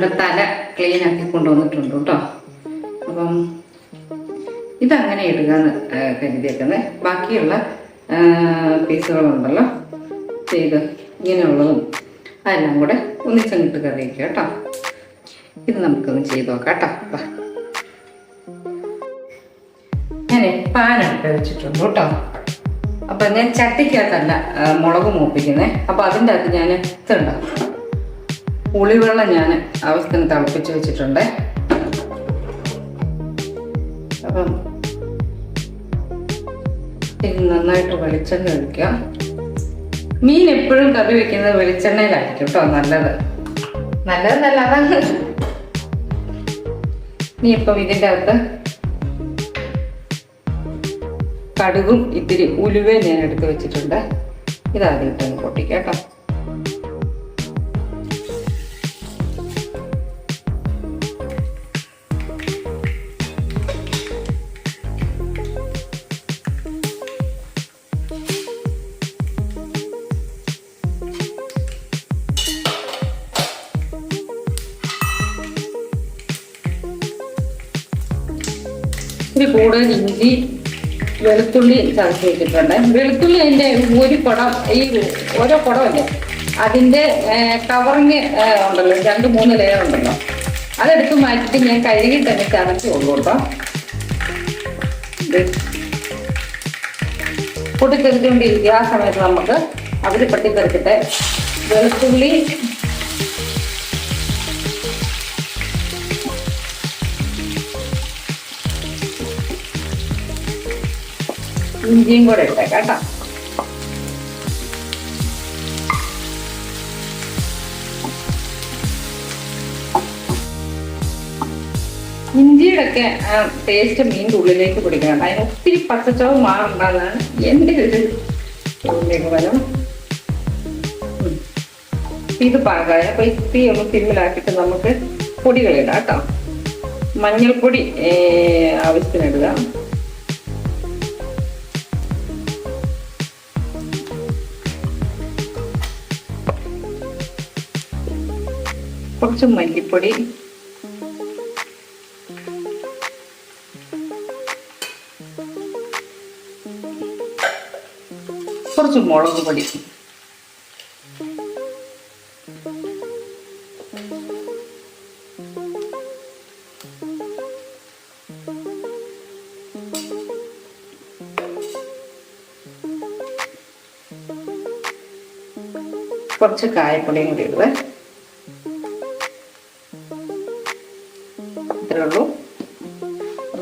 ഇവിടെ തല ക്ലീൻ ആക്കി കൊണ്ടുവന്നിട്ടുണ്ട് കേട്ടോ. അപ്പം ഇതങ്ങനെ ഇടുകയെന്ന് കരുതിയേക്കുന്നത്. ബാക്കിയുള്ള പീസുകളുണ്ടല്ലോ ചെയ്ത് ഇങ്ങനെയുള്ളതും അതെല്ലാം കൂടെ ഒന്നിച്ചങ്ങിട്ട് കറി വയ്ക്കുക കേട്ടോ. ഇത് നമുക്കൊന്ന് ചെയ്ത് നോക്കാം കേട്ടോ. ഞാൻ പാനെടുത്ത് വെച്ചിട്ടുണ്ട് കേട്ടോ. അപ്പം ഞാൻ ചട്ടിക്കകത്തല്ല മുളക് മൂപ്പിക്കുന്നത്. അപ്പം അതിൻ്റെ അകത്ത് ഞാൻ ഇതുണ്ടോ പുളിവെള്ളം ഞാൻ ആവശ്യത്തിന് തിളപ്പിച്ച് വെച്ചിട്ടുണ്ട്. അപ്പം ഇത് നന്നായിട്ട് വെളിച്ചെണ്ണ ഒഴിക്കുക. മീൻ എപ്പോഴും കറി വെക്കുന്നത് വെളിച്ചെണ്ണയിലായിരിക്കും കേട്ടോ നല്ലത്. നല്ലതെന്നല്ല, അതാണ്. ഇനി ഇപ്പം ഇതിൻ്റെ അകത്ത് കടുകും ഇത്തിരി ഉലുവയും ഞാൻ എടുത്ത് വെച്ചിട്ടുണ്ട്. ഇതാദ്യം ഇട്ടൊന്ന് പൊട്ടിക്കാം കേട്ടോ. ഇത്തിരി കൂടുതൽ ഇഞ്ചി വെളുത്തുള്ളി ചതച്ച് വെച്ചിട്ടുണ്ട്. വെളുത്തുള്ളി അതിൻ്റെ ഒരു കുടം, ഈ ഓരോ കുടമല്ലേ അതിൻ്റെ കവറിങ് ഉണ്ടല്ലോ, 2-3 ലെയർ ഉണ്ടല്ലോ, അതെടുത്ത് മാറ്റിയിട്ട് ഞാൻ കഴുകി തന്നെ ചതച്ചുള്ളൂ കേട്ടോ. പൊട്ടിത്തെറിച്ചുകൊണ്ടിരിക്കുക. ആ സമയത്ത് നമുക്ക് അവർ പൊട്ടിത്തെറിച്ചിട്ട് വെളുത്തുള്ളി ഇഞ്ചിയും കൂടെ ഇട്ടേക്കാം കേട്ടോ. ഇഞ്ചിയുടെ ഒക്കെ ടേസ്റ്റ് മീൻ്റെ ഉള്ളിലേക്ക് പിടിക്കണം. അതിന് ഒത്തിരി പച്ചച്ചവ് മാറുണ്ടാകുന്നതാണ് എൻ്റെ ഒരു നിഗമനം. ഇത് പാകായ അപ്പൊ ഇത്തിരി ഒന്ന് സിമ്മിലാക്കിയിട്ട് നമുക്ക് പൊടികളിടാം കേട്ടോ. മഞ്ഞൾപ്പൊടി ആവശ്യത്തിനിടുക. കുറച്ച് മല്ലിപ്പൊടി, കുറച്ച് മുളക് പൊടി, കുറച്ച് കായപ്പൊടിയും കൂടി ഇടുവേ. ഇത്രേ ഉള്ളൂ.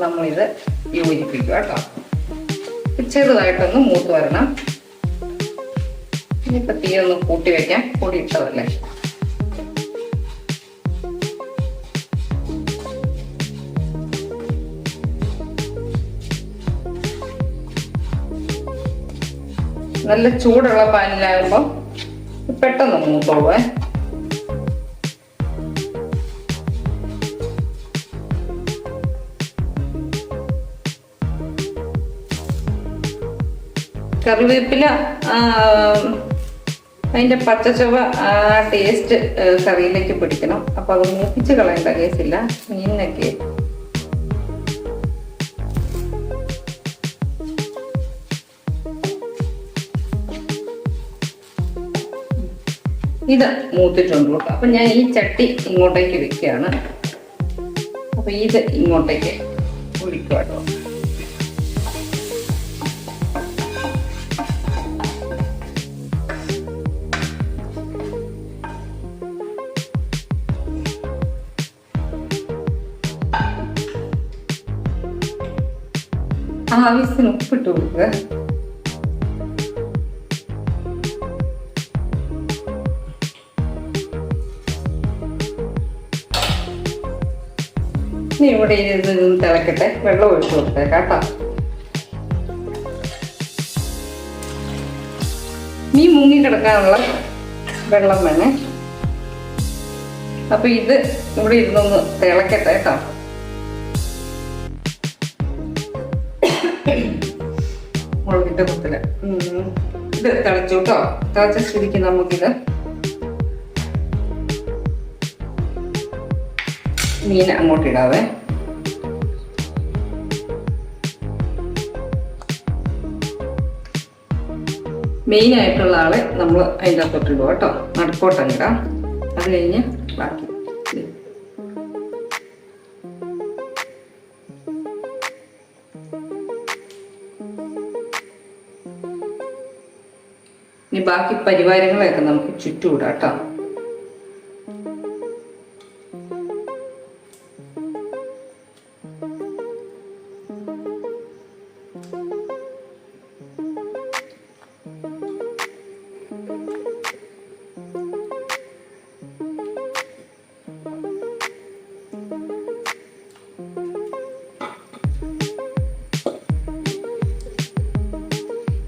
നമ്മളിത് യോജിപ്പിക്കുക കേട്ടോ. ചെറുതായിട്ടൊന്ന് മൂത്ത് വരണം. ഇനിയിപ്പോൾ തീ ഒന്ന് കൂട്ടി വയ്ക്കാം. പൊടി ഇട്ടതല്ലേ. നല്ല ചൂടുള്ള പാനിലാകുമ്പോൾ പെട്ടെന്ന് മൂത്തോളൂ. കറിവേപ്പില അതിൻ്റെ പച്ചച്ചവ ടേസ്റ്റ് കറിയിലേക്ക് പിടിക്കണം. അപ്പോൾ അത് മൂപ്പിച്ച് കളയേണ്ട കേസില്ല മീനിനൊക്കെ. ഇത് മൂത്തിട്ടുണ്ട് കേട്ടോ. അപ്പം ഞാൻ ഈ ചട്ടി ഇങ്ങോട്ടേക്ക് വെക്കുകയാണ്. അപ്പം ഇത് ഇങ്ങോട്ടേക്ക് ഒഴിക്കുക കേട്ടോ. ആവശ്യത്തിന് ഉപ്പിട്ട് കൊടുക്കുക. ഇനി ഇവിടെ ഇത് തിളക്കട്ടെ. വെള്ളം ഒഴിച്ചു കൊടുത്തേക്കാം കേട്ടോ. മീൻ മുങ്ങി കിടക്കാനുള്ള വെള്ളം വേണേ. അപ്പൊ ഇത് ഇവിടെ ഇരുന്നൊന്ന് തിളക്കട്ടെ കേട്ടോ. മുളകിന്റെ കുത്തില് ഇത് തിളച്ചു കേട്ടോ. തിളച്ച സ്ഥിതിക്ക് നമുക്കിത് മീൻ അങ്ങോട്ട് ഇടാവേ. മെയിനായിട്ടുള്ള ആളെ നമ്മൾ അതിൻ്റെ അകത്തോട്ടിടുക കേട്ടോ. നടുക്കോട്ടങ്ങിടാം. അത് കഴിഞ്ഞ് ബാക്കി ഇനി ബാക്കി പരിവാരങ്ങളെയൊക്കെ നമുക്ക് ചുറ്റും ഇടാം കേട്ടോ.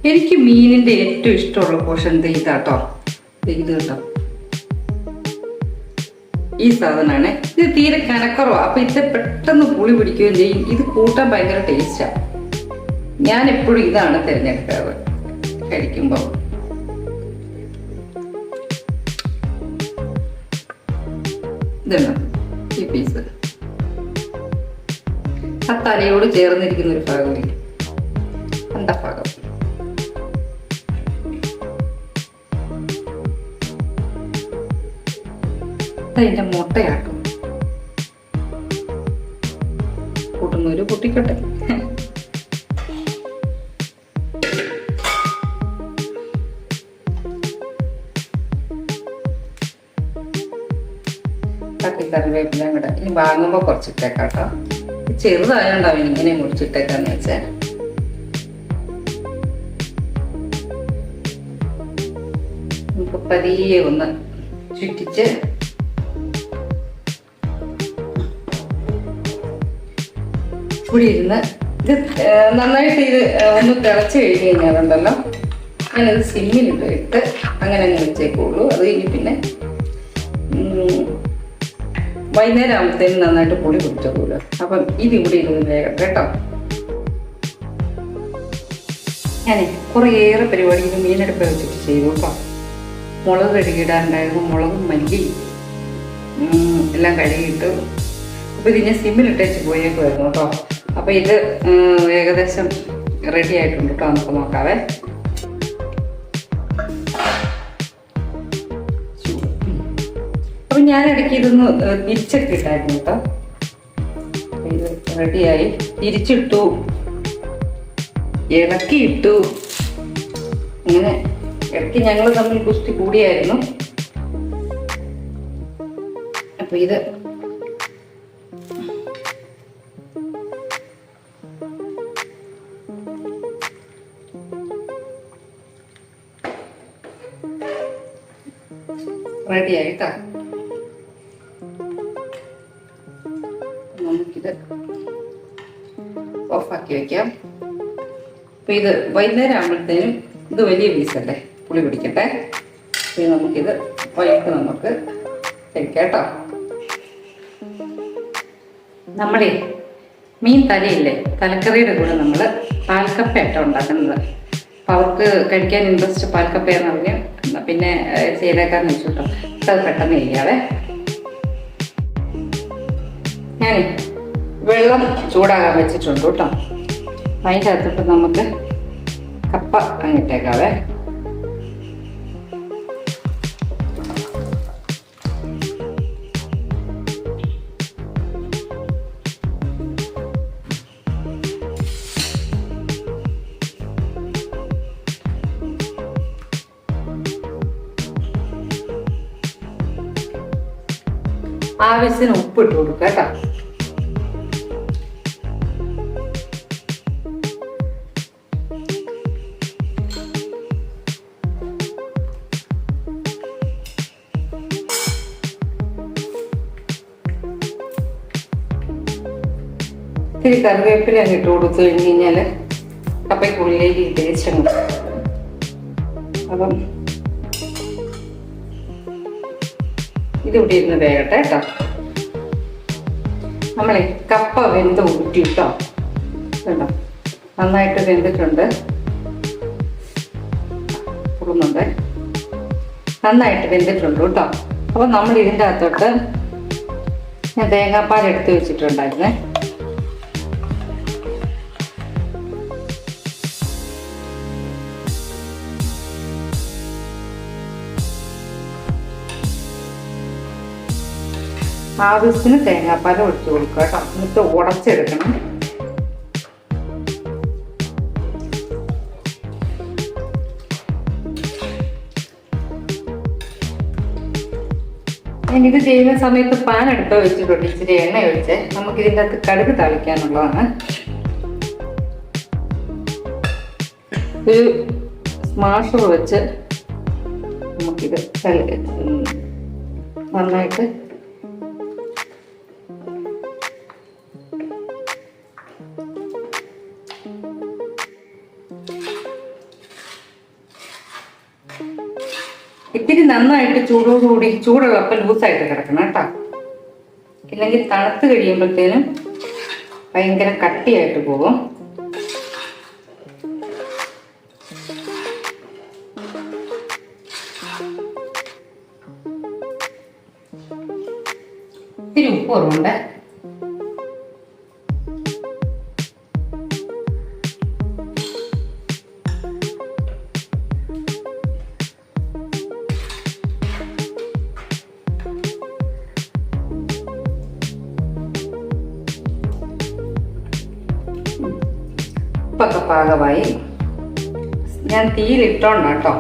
എനിക്ക് മീനിന്റെ ഏറ്റവും ഇഷ്ടമുള്ള പോർഷൻ ഇതാട്ടോ. ഇത് കേട്ടോ, ഈ സാധനമാണ്. ഇത് തീരെ കനക്കറോ, അപ്പൊ ഇത് പെട്ടെന്ന് പുളി പിടിക്കുകയും ചെയ്യും. ഇത് കൂട്ടാൻ ഭയങ്കര ടേസ്റ്റാ. ഞാൻ എപ്പോഴും ഇതാണ് തിരഞ്ഞെടുക്കാറ് കഴിക്കുമ്പോ. ഇതാണ് ഈ പീസ്. ആ തലയോട് ചേർന്നിരിക്കുന്ന ഒരു ഭാഗമില്ല, എന്താ ഭാഗം. അതിന്റെ മുട്ടയാക്കും. കൂട്ടുന്നൊരു പൊട്ടിക്കട്ടെ. കറിവേപ്പില കൂടെ ഇനി വാങ്ങുമ്പോ കുറച്ചിട്ടേക്കാട്ടോ. ചെറുതായോണ്ടാവും ഇങ്ങനെ മുറിച്ചിട്ടേക്കാന്ന് വെച്ചാൽ. നമുക്ക് പതിയെ ഒന്ന് ചുറ്റിച്ച് കൂടി ഇരുന്ന് ഇത് നന്നായിട്ട് ഇത് ഒന്ന് തിളച്ച് കഴിഞ്ഞ് കഴിഞ്ഞാലുണ്ടല്ലോ, ഞാനത് സിമ്മിലിട്ട് അങ്ങനെ അങ്ങ് വെച്ചേക്കുള്ളൂ. അത് കഴിഞ്ഞ് പിന്നെ വൈകുന്നേരം ആകുമ്പോഴത്തേനും നന്നായിട്ട് പൊടി പിടിച്ചോളൂല്ലോ. അപ്പം ഇതിവിടെ ഇരുന്ന് വേഗം കേട്ടോ. ഞാനേ കുറേയേറെ പരിപാടി ഇത് മീനെടുപ്പ് വെച്ചിട്ട് ചെയ്തു കേട്ടോ. മുളക് കഴുകിയിടാനുണ്ടായിരുന്നു. മുളകും മല്ലി എല്ലാം കഴുകിയിട്ട് അപ്പോൾ ഇത് ഞാൻ സിമ്മിലിട്ടേച്ച് പോയേക്കുമായിരുന്നു കേട്ടോ. അപ്പോൾ ഇത് ഏകദേശം റെഡി ആയിട്ടുണ്ട് കേട്ടോ. നമുക്ക് നോക്കാവേ. അപ്പം ഞാൻ ഇടയ്ക്ക് ഇതൊന്ന് തിരിച്ചൊക്കെ ഇട്ടായിരുന്നു കേട്ടോ. ഇത് റെഡിയായി. തിരിച്ചിട്ടു, ഇളക്കിയിട്ടു. അങ്ങനെ ഇടയ്ക്ക് ഞങ്ങൾ തമ്മിൽ കുസ്തി കൂടിയായിരുന്നു. അപ്പോൾ ഇത് റെഡി ആയിട്ടാ. നമുക്കിത് ഓഫാക്കി വെക്കാം. അപ്പൊ ഇത് വൈകുന്നേരം ആകുമ്പോഴത്തേനും ഇത് വലിയ പീസല്ലേ, പുളി പിടിക്കട്ടെ. ഇത് നമുക്കിത് വൈകിട്ട് നമുക്ക് കഴിക്കാം കേട്ടോ. നമ്മുടെ മീൻ തലയില്ലേ, തലക്കറിയുടെ കൂടെ നമ്മൾ പാൽക്കപ്പയായിട്ടാണ് ഉണ്ടാക്കുന്നത്. അപ്പം അവർക്ക് കഴിക്കാൻ ഇൻട്രസ്റ്റ് പാൽക്കപ്പയെന്ന് പറഞ്ഞ് പിന്നെ ചെയ്തേക്കാന്ന് വെച്ചു കേട്ടോ. അത് പെട്ടെന്ന് ചെയ്യാവേ. ഞാൻ വെള്ളം ചൂടാകാൻ വെച്ചിട്ടുണ്ട് കേട്ടോ. അതിൻ്റെ അകത്തോട്ട് നമുക്ക് കപ്പ അങ്ങിട്ടേക്കാവേ. ആവശ്യത്തിന് ഉപ്പിട്ട് കൊടുക്കുക കേട്ടോ. ഇത്തിരി കറിവേപ്പില അങ്ങ് ഇട്ട് കൊടുത്തു കഴിഞ്ഞ് കഴിഞ്ഞാൽ കപ്പയ്ക്കുള്ളിലേക്ക് ടേസ്റ്റ് അങ്ങ്. അപ്പം ഇതിവിടെ ഇരുന്ന് വേകട്ടെ കേട്ടോ. നമ്മളെ കപ്പ വെന്ത് ഊറ്റി കേട്ടോ. കേട്ടോ, നന്നായിട്ട് വെന്തിട്ടുണ്ട്. കുറുന്നുണ്ട്, നന്നായിട്ട് വെന്തിട്ടുണ്ട് കേട്ടോ. അപ്പം നമ്മൾ ഇതിൻ്റെ അകത്തോട്ട് ഞാൻ തേങ്ങാപ്പാൽ എടുത്ത് വെച്ചിട്ടുണ്ടായിരുന്നേ. ആവശ്യത്തിന് തേങ്ങാപ്പാൽ ഒഴിച്ചു കൊടുക്കുക കേട്ടോ. എന്നിട്ട് ഉടച്ചെടുക്കണം. ഞാനിത് ചെയ്യുന്ന സമയത്ത് പാൻ അടുപ്പ് വെച്ചിട്ടുണ്ട്. ഇച്ചിരി എണ്ണ ഒഴിച്ച് നമുക്കിതിൻ്റെ അകത്ത് കടുക് തളിക്കാനുള്ളതാണ്. ഒരു സ്മാഷർ വെച്ച് നമുക്കിത് നന്നായിട്ട് ഇത്തിരി നന്നായിട്ട് ചൂടോടുകൂടി ചൂടുള്ളപ്പം ലൂസായിട്ട് കിടക്കണം കേട്ടോ. ഇല്ലെങ്കിൽ തണുത്ത് കഴിയുമ്പോഴത്തേനും ഭയങ്കര കട്ടിയായിട്ട് പോകും. ഇത്തിരി ഉപ്പ് കുറവുണ്ട്. ഉപ്പൊക്കെ പാകമായി. ഞാൻ തീയിലിട്ടോണ്ട കേട്ടോ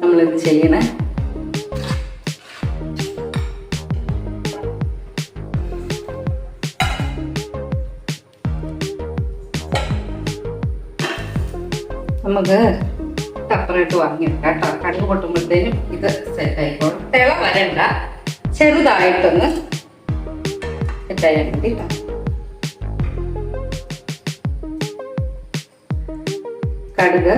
നമ്മളിത് ചെയ്യണേ. നമുക്ക് സെപ്പറേറ്റ് വാങ്ങിയെടുക്കാം കേട്ടോ. കടുക് പൊട്ടുമ്പോഴത്തേനും ഇത് സെറ്റ് ആയിക്കോളും. തിള വരണ്ട, ചെറുതായിട്ടൊന്ന് സെറ്റായാൽ മതി കേട്ടോ. കടുക്,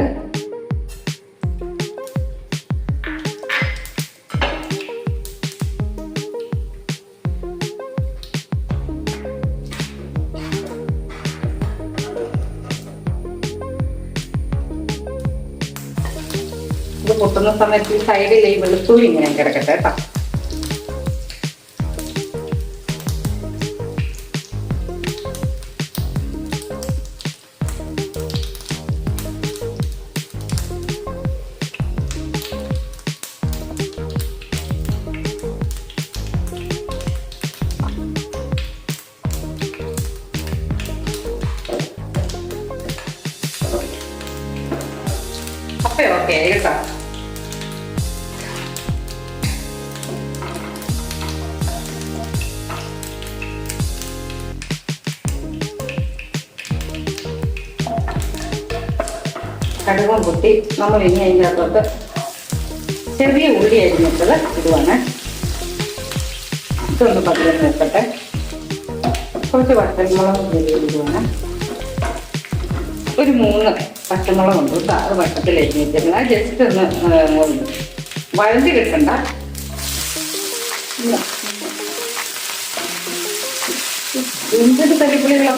ഇത് പൊട്ടുന്ന സമയത്ത് ഈ സൈഡിൽ ഈ വെളുത്തുള്ളി ഇങ്ങനെ കിടക്കട്ടെ കേട്ടോ. ഓക്കെ കേട്ടോ. കടുകും പൊട്ടി നമ്മൾ ഇനി അതിൻ്റെ അകത്തോട്ട് ചെറിയ ഉള്ളി അരിഞ്ഞിട്ടത് ഇടുവാണ്. ഇതൊന്ന് പതിനൊന്ന് വെക്കട്ടെ. കുറച്ച് വട്ടൽമുളക് ഇടുവാണ്. ഒരു 3 പച്ചമുളകുണ്ട് കേട്ടോ. അത് വട്ടത്തിൽ അരിഞ്ഞിട്ടില്ല. ജസ്റ്റ് ഒന്ന് വഴണ്ടി കിട്ടണ്ട. എന്തൊരു തരിപ്പുളികളോ.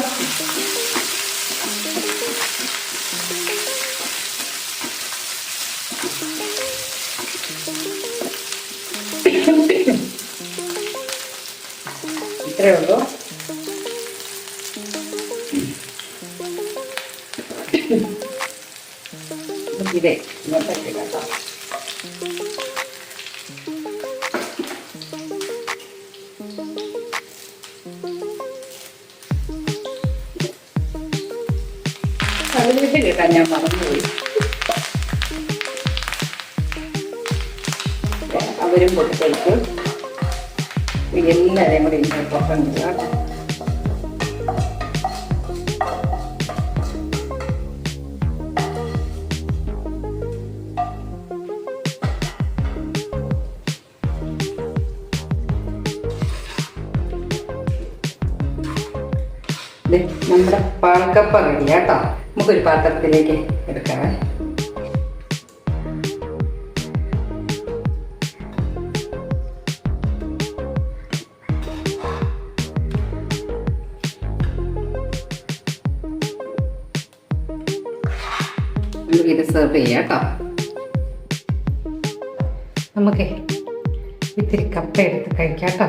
ഇത്രയേ ഉള്ളൂ. ഇതേ ഇങ്ങോട്ട് കേട്ടോ. കടുകിട്ട് കേട്ടാ ഞാൻ മറന്നുപോയി. അവരും പൊട്ടിക്കഴിച്ചു. എല്ലാവരെയും കൂടി ഇങ്ങനെ പൊട്ടുണ്ട് കേട്ടോ. നമ്മുടെ പാൽക്കപ്പ റെഡി കേട്ടോ. നമുക്കൊരു പാത്രത്തിലേക്ക് എടുക്കാവേ. നമുക്കിത് സെർവ് ചെയ്യാം കേട്ടോ. നമുക്ക് ഇത്തിരി കപ്പ എടുത്ത് കഴിക്കാം കേട്ടോ.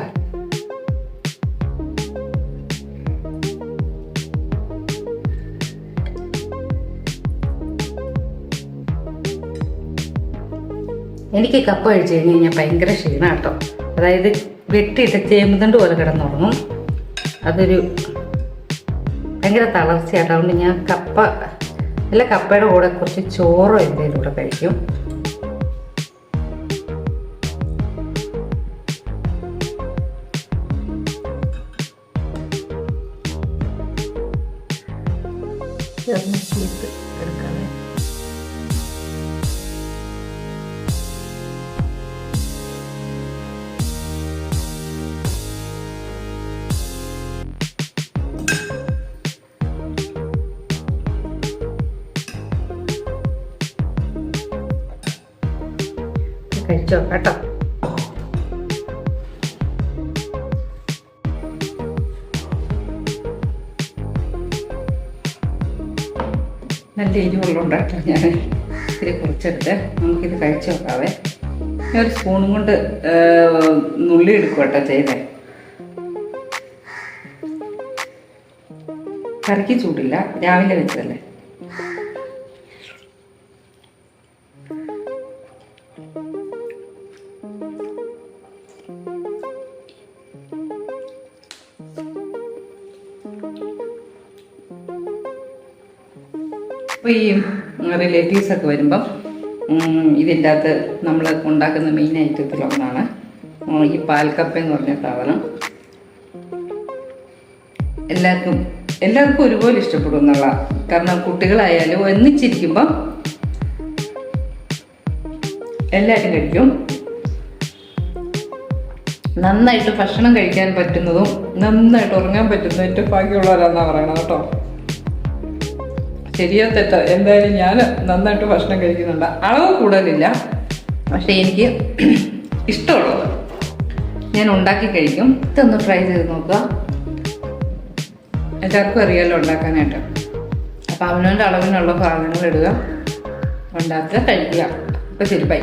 എനിക്ക് കപ്പ കഴിച്ച് കഴിഞ്ഞ് കഴിഞ്ഞാൽ ഭയങ്കര ക്ഷീണം കേട്ടോ. അതായത് വെട്ടിയിട്ട് ചേമ്പുതണ്ട് പോലെ കിടന്നുറങ്ങും. അതൊരു ഭയങ്കര തളർച്ചയാട്ടോ. അതുകൊണ്ട് ഞാൻ കപ്പയുടെ കൂടെ കുറച്ച് ചോറോ എന്തെങ്കിലും കൂടെ കഴിക്കും. എടുക്കാതെ കഴിച്ചോ കേട്ടോ. നല്ല എരിവുള്ളുണ്ടാട്ടോ. ഞാൻ ഇത്തിരി കുറച്ചെടുത്ത് നമുക്കിത് കഴിച്ച് നോക്കാവേ. ഞാൻ ഒരു സ്പൂണും കൊണ്ട് നുള്ളി എടുക്കും കേട്ടോ ചെയ്തേ. കറിക്ക് ചൂടില്ല, രാവിലെ വെച്ചതല്ലേ. അപ്പോൾ ഈ റിലേറ്റീവ്സൊക്കെ വരുമ്പം ഇതിൻ്റെ അകത്ത് നമ്മൾ ഉണ്ടാക്കുന്ന മെയിൻ ഐറ്റത്തിലൊന്നാണ് ഈ പാൽക്കപ്പ എന്ന് പറഞ്ഞ സാധനം. എല്ലാവർക്കും ഒരുപോലെ ഇഷ്ടപ്പെടും എന്നുള്ള. കാരണം കുട്ടികളായാലും ഒന്നിച്ചിരിക്കുമ്പം എല്ലാവരും കഴിക്കും. നന്നായിട്ട് ഭക്ഷണം കഴിക്കാൻ പറ്റുന്നതും നന്നായിട്ട് ഉറങ്ങാൻ പറ്റുന്നതും ഏറ്റവും ഭാഗ്യമുള്ളവരാണെന്നാണ് പറയണത് കേട്ടോ. ശരിയോ തെറ്റോ എന്തായാലും ഞാൻ നന്നായിട്ട് ഭക്ഷണം കഴിക്കുന്നുണ്ട്. അളവ് കൂടുതലില്ല, പക്ഷെ എനിക്ക് ഇഷ്ടമുള്ളത് ഞാൻ ഉണ്ടാക്കി കഴിക്കും. ഇതൊന്ന് ട്രൈ ചെയ്ത് നോക്കുക. എല്ലാവർക്കും അറിയാമല്ലോ ഉണ്ടാക്കാനായിട്ട്. അപ്പം അവനവൻ്റെ അളവിനുള്ള സാധനങ്ങൾ ഇടുക, ഉണ്ടാക്കുക, കഴിക്കുക. അപ്പോൾ ശരി, ബൈ.